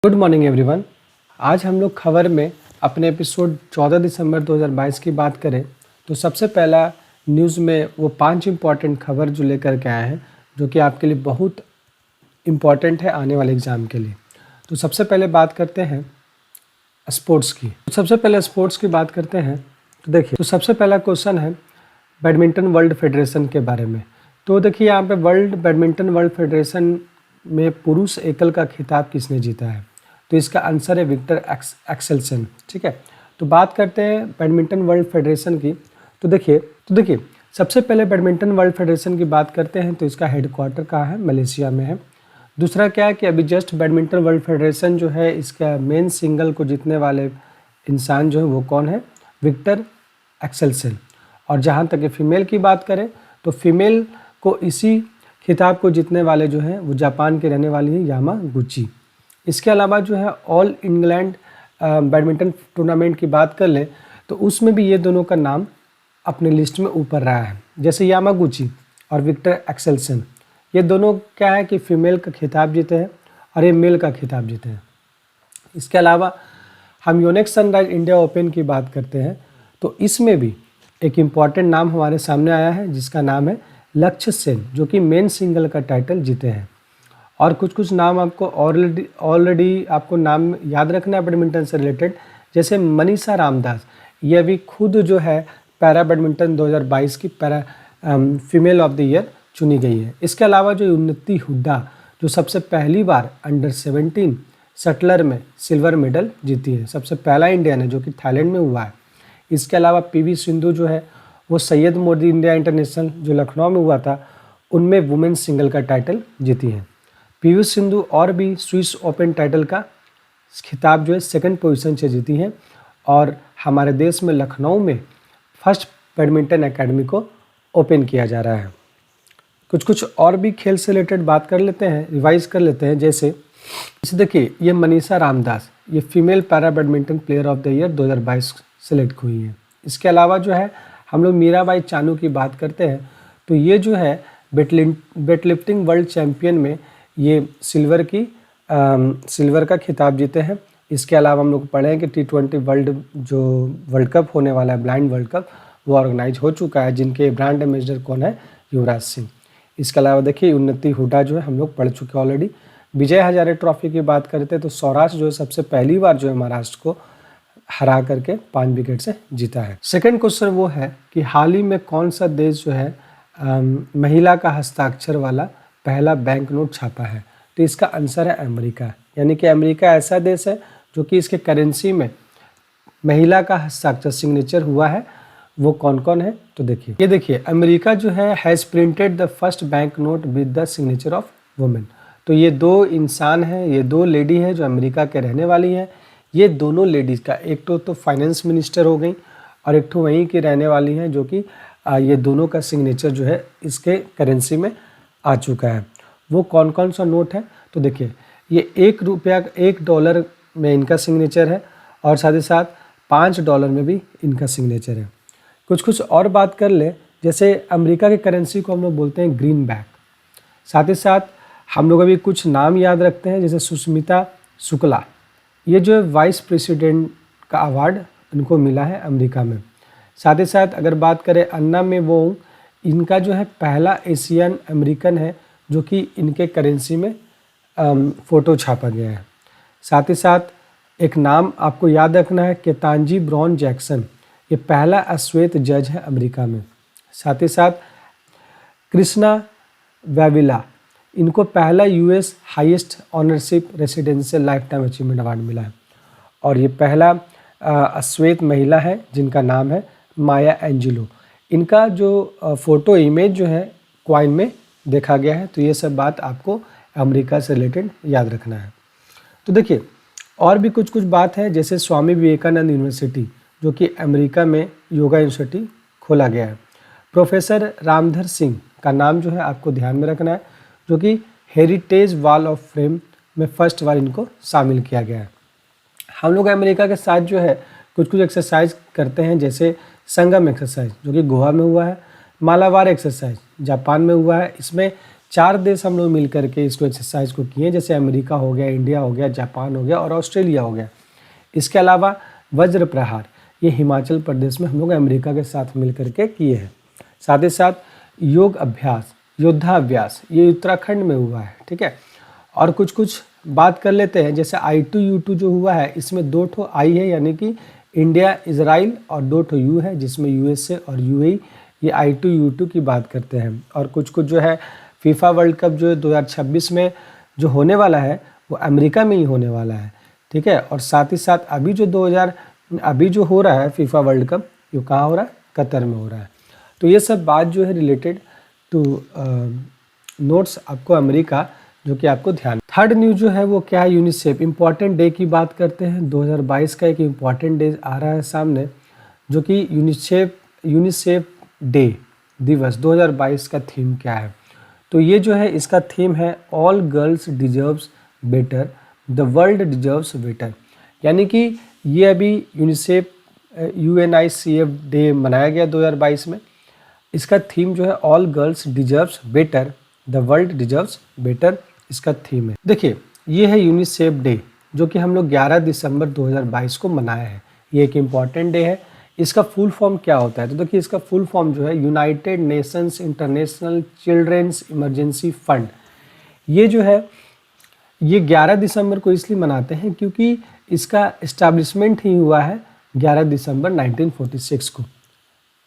Good morning everyone. आज हम लोग खबर में अपने एपिसोड 14 दिसंबर 2022 की बात करें तो सबसे पहला न्यूज़ में वो 5 इम्पॉर्टेंट खबर जो लेकर के आए हैं जो कि आपके लिए बहुत इम्पॉर्टेंट है आने वाले एग्ज़ाम के लिए। तो सबसे पहले बात करते हैं स्पोर्ट्स की। तो देखिए सबसे पहला क्वेश्चन है बैडमिंटन वर्ल्ड फेडरेशन के बारे में। तो देखिए यहाँ पे बैडमिंटन वर्ल्ड फेडरेशन में पुरुष एकल का खिताब किसने जीता है? तो इसका आंसर है विक्टर एक्सेल्सन। ठीक है, तो बात करते हैं बैडमिंटन वर्ल्ड फेडरेशन की। तो देखिए सबसे पहले बैडमिंटन वर्ल्ड फेडरेशन की बात करते हैं तो इसका हेडक्वार्टर कहाँ है? मलेशिया में है। दूसरा क्या है कि अभी जस्ट बैडमिंटन वर्ल्ड फेडरेशन जो है इसका मेन सिंगल को जीतने वाले इंसान जो है वो कौन है? Viktor Axelsen. और जहाँ तक फीमेल की बात करें तो फीमेल को इसी खिताब को जीतने वाले जो हैं वो जापान के रहने वाली है यामागुची। इसके अलावा जो है ऑल इंग्लैंड बैडमिंटन टूर्नामेंट की बात कर लें तो उसमें भी ये दोनों का नाम अपने लिस्ट में ऊपर रहा है। जैसे यामागुची और विक्टर एक्सेल्सन ये दोनों क्या है कि फीमेल का खिताब जीते हैं और ये मेल का खिताब जीते हैं। इसके अलावा हम योनेक्स सनराइज इंडिया ओपन की बात करते हैं तो इसमें भी एक इम्पॉर्टेंट नाम हमारे सामने आया है जिसका नाम है लक्ष्य सेन, जो कि मेन सिंगल का टाइटल जीते हैं। और कुछ नाम आपको ऑलरेडी आपको नाम याद रखना है बैडमिंटन से रिलेटेड। जैसे मनीषा रामदास, ये अभी खुद जो है पैरा बैडमिंटन 2022 की para female of the year चुनी गई है। इसके अलावा जो उन्नति हुड्डा जो सबसे पहली बार अंडर 17 शटलर में सिल्वर मेडल जीती है, सबसे पहला इंडियन है जो कि थाईलैंड में हुआ है। इसके अलावा पीवी सिंधु जो है वो सैयद मोदी इंडिया इंटरनेशनल जो लखनऊ में हुआ था उनमें वुमेन सिंगल का टाइटल जीती है। पीवी सिंधु और भी स्विस ओपन टाइटल का खिताब जो है सेकंड पोजीशन से जीती है। और हमारे देश में लखनऊ में फर्स्ट बैडमिंटन एकेडमी को ओपन किया जा रहा है। कुछ और भी खेल से रिलेटेड बात कर लेते हैं, रिवाइज कर लेते हैं। जैसे देखिए ये मनीषा रामदास ये female para badminton player of the year 2022 select हुई है। इसके अलावा जो है हम लोग मीराबाई चानू की बात करते हैं तो ये जो है वेटलिफ्टिंग वर्ल्ड चैम्पियन में ये सिल्वर का खिताब जीते हैं। इसके अलावा हम लोग पढ़े हैं कि T20 वर्ल्ड कप होने वाला है, ब्लाइंड वर्ल्ड कप, वो ऑर्गेनाइज हो चुका है जिनके ब्रांड एम्बेसडर कौन है? युवराज सिंह। इसके अलावा देखिए उन्नति हुड्डा जो है हम लोग पढ़ चुके हैं ऑलरेडी। विजय हजारे ट्रॉफी की बात करते हैं तो सौराष्ट्र जो है सबसे पहली बार जो है महाराष्ट्र को हरा करके 5 विकेट से जीता है। सेकंड क्वेश्चन वो है कि हाल ही में कौन सा देश जो है महिला का हस्ताक्षर वाला पहला बैंक नोट छापा है? तो इसका आंसर है अमेरिका। यानी कि अमेरिका ऐसा देश है जो कि इसके करेंसी में महिला का हस्ताक्षर सिग्नेचर हुआ है। वो कौन कौन है? तो देखिए अमेरिका जो है has printed the first bank note with the signature of women. तो ये दो इंसान हैं, ये दो लेडी है जो अमेरिका के रहने वाली हैं। ये दोनों लेडीज़ का एक तो फाइनेंस मिनिस्टर हो गई और एक तो वहीं की रहने वाली हैं जो कि ये दोनों का सिग्नेचर जो है इसके करेंसी में आ चुका है। वो कौन कौन सा नोट है? तो देखिए ये $1 में इनका सिग्नेचर है और साथ ही साथ $5 में भी इनका सिग्नेचर है। कुछ और बात कर ले, जैसे अमेरिका के करेंसी को हम लोग बोलते हैं ग्रीन बैक। साथ ही साथ हम लोग अभी कुछ नाम याद रखते हैं जैसे सुष्मिता शुक्ला, ये जो है वाइस प्रेसिडेंट का अवार्ड इनको मिला है अमेरिका में। साथ ही साथ अगर बात करें अन्ना में वो इनका जो है पहला एशियन अमेरिकन है जो कि इनके करेंसी में फ़ोटो छापा गया है। साथ ही साथ एक नाम आपको याद रखना है केतांजी ब्राउन जैक्सन, ये पहला अश्वेत जज है अमेरिका में। साथ ही साथ कृष्णा वैविला, इनको पहला US highest ownership residential life time achievement award मिला है। और ये पहला अश्वेत महिला है जिनका नाम है माया एंजेलो। इनका जो फ़ोटो इमेज जो है क्वाइन में देखा गया है। तो ये सब बात आपको अमेरिका से रिलेटेड याद रखना है। तो देखिए और भी कुछ बात है, जैसे स्वामी विवेकानंद यूनिवर्सिटी जो कि अमेरिका में योगा यूनिवर्सिटी खोला गया है। प्रोफेसर रामधर सिंह का नाम जो है आपको ध्यान में रखना है जो कि हेरिटेज वॉल ऑफ फेम में फर्स्ट बार इनको शामिल किया गया है। हम लोग अमेरिका के साथ जो है कुछ एक्सरसाइज करते हैं, जैसे संगम एक्सरसाइज जो कि गोवा में हुआ है, मालाबार एक्सरसाइज जापान में हुआ है। इसमें 4 देश हम लोग मिल करके इसको एक्सरसाइज को किए, जैसे अमेरिका हो गया, इंडिया हो गया, जापान हो गया और ऑस्ट्रेलिया हो गया। इसके अलावा वज्र प्रहार ये हिमाचल प्रदेश में हम लोग अमेरिका के साथ मिल करके किए हैं। साथ ही साथ योग अभ्यास, योद्धाभ्यास ये उत्तराखंड में हुआ है, ठीक है। और कुछ बात कर लेते हैं, जैसे I2U2 जो हुआ है इसमें 2 ठो आई है यानी कि इंडिया इजराइल, और 2 ठो यू है जिसमें USA और UAE, ये I2U2 की बात करते हैं। और कुछ जो है फीफा वर्ल्ड कप जो 2026 में जो होने वाला है वो अमेरिका में ही होने वाला है, ठीक है। और साथ ही साथ अभी जो हो रहा है फीफा वर्ल्ड कप, ये कहाँ हो रहा है, कतर में हो रहा है। तो ये सब बात जो है रिलेटेड टू नोट्स आपको अमेरिका, जो कि आपको ध्यान। थर्ड न्यूज़ जो है वो क्या है, यूनिसेफ इम्पॉर्टेंट डे की बात करते हैं। 2022 का एक इम्पॉर्टेंट डे आ रहा है सामने, जो कि यूनिसेफ डे दिवस 2022 का थीम क्या है। तो ये जो है इसका थीम है all girls deserves better, the world deserves better. यानी कि ये अभी यूनिसेफ UNICEF डे मनाया गया 2022 में। इसका थीम जो है all girls deserves better, the world deserves better, इसका थीम है। देखिए ये है यूनिसेफ डे, जो कि हम लोग 11 दिसंबर 2022 को मनाए हैं। ये एक इम्पॉर्टेंट डे है। इसका फुल फॉर्म क्या होता है, तो देखिए इसका फुल फॉर्म जो है United Nations International Children's Emergency Fund. ये जो है ये 11 दिसंबर को इसलिए मनाते हैं क्योंकि इसका इस्टेब्लिशमेंट ही हुआ है 11 दिसंबर 1946 को।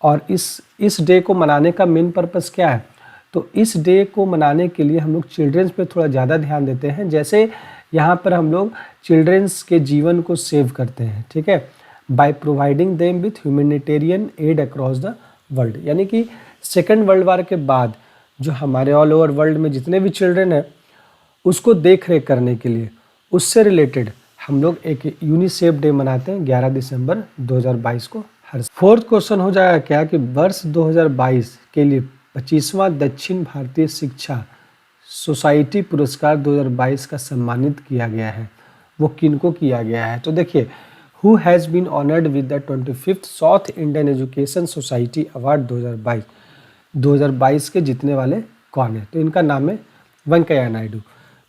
और इस डे को मनाने का मेन पर्पस क्या है, तो इस डे को मनाने के लिए हम लोग चिल्ड्रेंस पे थोड़ा ज़्यादा ध्यान देते हैं। जैसे यहाँ पर हम लोग चिल्ड्रेंस के जीवन को सेव करते हैं, ठीक है, by providing them with humanitarian add across the world. यानी कि सेकेंड वर्ल्ड वार के बाद जो हमारे ऑल ओवर वर्ल्ड में जितने भी चिल्ड्रेन हैं उसको देख रेख करने के लिए, उससे रिलेटेड हम लोग एक यूनिसेफ डे मनाते हैं 11 दिसंबर 2022 को। हर फोर्थ क्वेश्चन हो जाएगा क्या कि वर्ष 2022 के लिए 25वां दक्षिण भारतीय शिक्षा सोसाइटी पुरस्कार 2022 का सम्मानित किया गया है, वो किनको किया गया है। तो देखिए who has been honoured with the 25th South Indian Education Society award 2022। 2022 के जीतने वाले कौन है, तो इनका नाम है वेंकैया नायडू।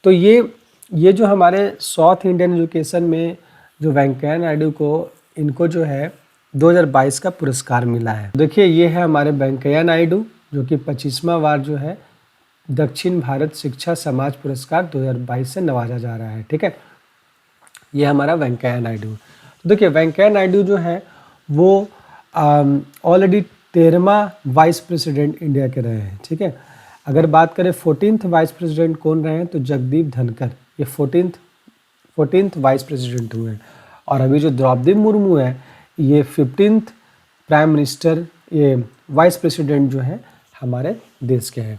तो ये जो हमारे साउथ इंडियन एजुकेशन में जो वेंकैया नायडू को इनको जो है 2022 का पुरस्कार मिला है। देखिए ये है हमारे वेंकैया नायडू, जो कि 25वां बार जो है दक्षिण भारत शिक्षा समाज पुरस्कार 2022 से नवाजा जा रहा है, ठीक है। ये हमारा वेंकैया नायडू। तो देखिए वेंकैया नायडू जो है वो ऑलरेडी 13वां वाइस प्रेसिडेंट इंडिया के रहे हैं, ठीक है। अगर बात करें 14th वाइस प्रेसिडेंट कौन रहे हैं, तो जगदीप धनखड़, ये 14th वाइस प्रेसिडेंट हुए हैं। और अभी जो द्रौपदी मुर्मू है ये 15th प्राइम मिनिस्टर, ये वाइस प्रेसिडेंट जो है हमारे देश के हैं।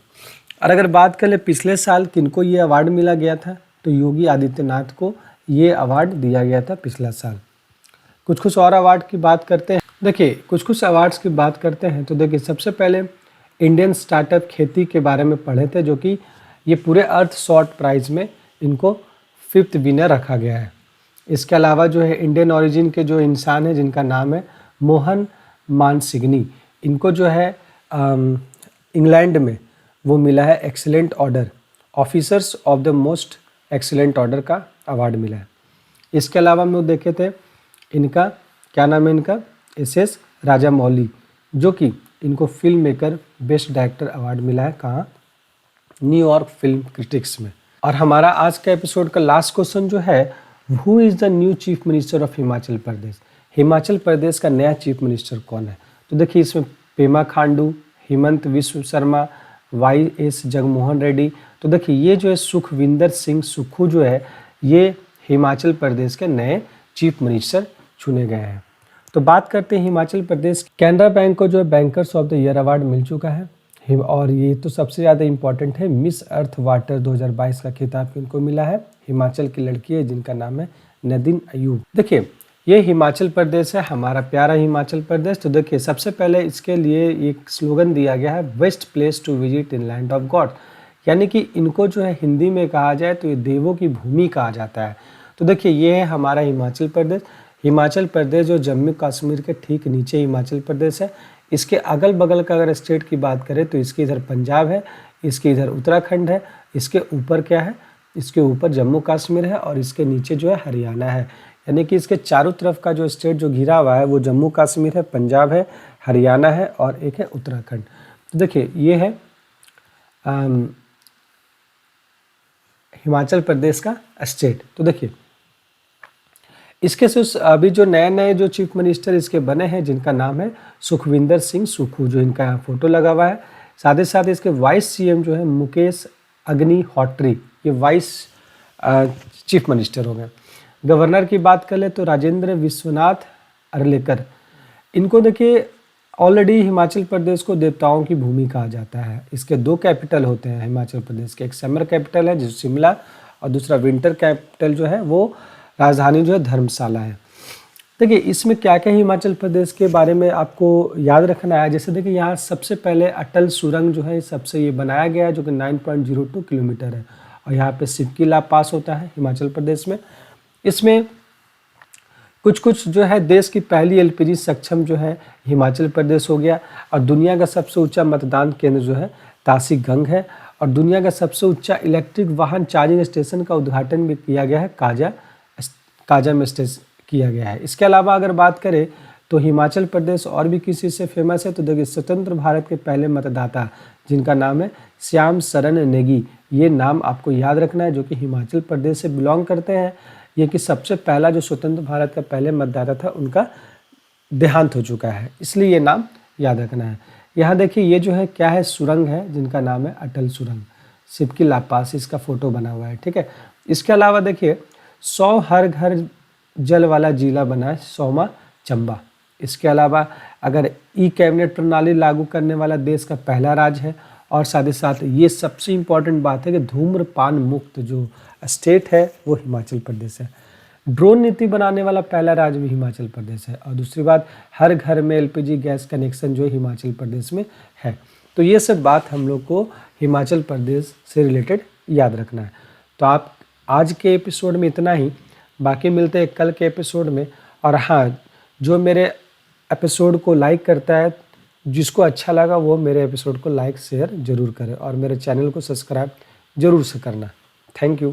और अगर बात करें पिछले साल किनको ये अवार्ड मिला गया था, तो योगी आदित्यनाथ को ये अवार्ड दिया गया था पिछला साल। कुछ और अवार्ड की बात करते हैं। देखिए कुछ अवार्ड्स की बात करते हैं, तो देखिए सबसे पहले इंडियन स्टार्टअप खेती के बारे में पढ़े थे, जो कि ये पूरे अर्थ शॉर्ट प्राइज में इनको 5th विनर रखा गया है। इसके अलावा जो है इंडियन ओरिजिन के जो इंसान हैं जिनका नाम है मोहन मानसिंघनी, इनको जो है इंग्लैंड में वो मिला है excellent order, officers of the most excellent order का अवार्ड मिला है। इसके अलावा हम लोग देखे थे इनका क्या नाम है, इनका SS राजामौली, जो कि इनको film maker best director award मिला है, कहाँ, न्यूयॉर्क फिल्म क्रिटिक्स में। और हमारा आज का एपिसोड का लास्ट क्वेश्चन जो है, who is the new chief minister of Himachal Pradesh. Himachal Pradesh का नया चीफ मिनिस्टर कौन है, तो देखिए इसमें पेमा खांडू, हेमंत विश्व शर्मा, YS जगनमोहन रेड्डी। तो देखिए ये जो है सुखविंदर सिंह सुक्खू जो है ये हिमाचल प्रदेश के नए चीफ मिनिस्टर चुने गए हैं। तो बात करते हैं हिमाचल प्रदेश, कैनरा बैंक को जो है bankers of the year award मिल चुका है। और ये तो सबसे ज़्यादा इम्पॉर्टेंट है, मिस अर्थ वाटर 2022 का खिताब इनको मिला है। हिमाचल की लड़की है जिनका नाम है नदीन अयूब। देखिए ये हिमाचल प्रदेश है, हमारा प्यारा हिमाचल प्रदेश। तो देखिए सबसे पहले इसके लिए एक स्लोगन दिया गया है, best place to visit in land of God, यानी कि इनको जो है हिंदी में कहा जाए तो ये देवों की भूमि कहा जाता है। तो देखिए ये है हमारा हिमाचल प्रदेश। हिमाचल प्रदेश जो जम्मू कश्मीर के ठीक नीचे हिमाचल प्रदेश है, इसके अगल-बगल का अगर स्टेट की बात करें तो इसके इधर पंजाब है, इसके इधर उत्तराखंड है, इसके ऊपर क्या है, इसके ऊपर जम्मू कश्मीर है और इसके नीचे जो है हरियाणा है। यानी कि इसके चारों तरफ का जो स्टेट जो घिरा हुआ है वो जम्मू कश्मीर है, पंजाब है, हरियाणा है और एक है उत्तराखंड। तो देखिए ये है हिमाचल प्रदेश का स्टेट। तो देखिए इसके से अभी जो नए-नए जो चीफ मिनिस्टर इसके बने हैं जिनका नाम है सुखविंदर सिंह सुक्खू, जो इनका यहाँ फोटो लगा हुआ है। साथ ही साथ इसके वाइस सीएम जो है मुकेश अग्निहोत्री, ये वाइस चीफ मिनिस्टर हो गए। गवर्नर की बात कर ले तो राजेंद्र विश्वनाथ अर्लेकर। इनको देखिए ऑलरेडी हिमाचल प्रदेश को देवताओं की भूमि कहा जाता है। इसके 2 कैपिटल होते हैं हिमाचल प्रदेश के, एक समर कैपिटल है जो शिमला और दूसरा विंटर कैपिटल जो है वो राजधानी जो है धर्मशाला है। देखिए इसमें क्या क्या हिमाचल प्रदेश के बारे में आपको याद रखना है। जैसे देखिए यहाँ सबसे पहले अटल सुरंग जो है सबसे ये बनाया गया है जो कि 9.02 किलोमीटर है और यहाँ पे सिपकी लाभ पास होता है हिमाचल प्रदेश में। इसमें कुछ जो है देश की पहली एलपीजी सक्षम जो है हिमाचल प्रदेश हो गया और दुनिया का सबसे ऊंचा मतदान केंद्र जो है तासी गंग है और दुनिया का सबसे ऊंचा इलेक्ट्रिक वाहन चार्जिंग स्टेशन का उद्घाटन भी किया गया है काजा में किया गया है। इसके अलावा अगर बात करें तो हिमाचल प्रदेश और भी किसी से फेमस है तो देखिए स्वतंत्र भारत के पहले मतदाता जिनका नाम है श्याम शरण नेगी, ये नाम आपको याद रखना है जो कि हिमाचल प्रदेश से बिलोंग करते हैं। ये कि सबसे पहला जो स्वतंत्र भारत का पहले मतदाता था उनका देहांत हो चुका है, इसलिए ये नाम याद रखना है। यहाँ देखिए ये जो है क्या है, सुरंग है जिनका नाम है अटल सुरंग, सिपकी लाभ पास इसका फोटो बना हुआ है, ठीक है। इसके अलावा देखिए 100 हर घर जल वाला जिला बना है 100वां चंबा। इसके अलावा अगर ई कैबिनेट प्रणाली लागू करने वाला देश का पहला राज्य है और साथ ही साथ ये सबसे इम्पॉर्टेंट बात है कि धूम्रपान मुक्त जो स्टेट है वो हिमाचल प्रदेश है। ड्रोन नीति बनाने वाला पहला राज्य भी हिमाचल प्रदेश है और दूसरी बात हर घर में एलपीजी गैस कनेक्शन जो है हिमाचल प्रदेश में है। तो ये सब बात हम लोग को हिमाचल प्रदेश से रिलेटेड याद रखना है। तो आप आज के एपिसोड में इतना ही, बाकी मिलते हैं कल के एपिसोड में। और हाँ, जो मेरे एपिसोड को लाइक करता है, जिसको अच्छा लगा वो मेरे एपिसोड को लाइक शेयर ज़रूर करें और मेरे चैनल को सब्सक्राइब ज़रूर से करना। Thank you.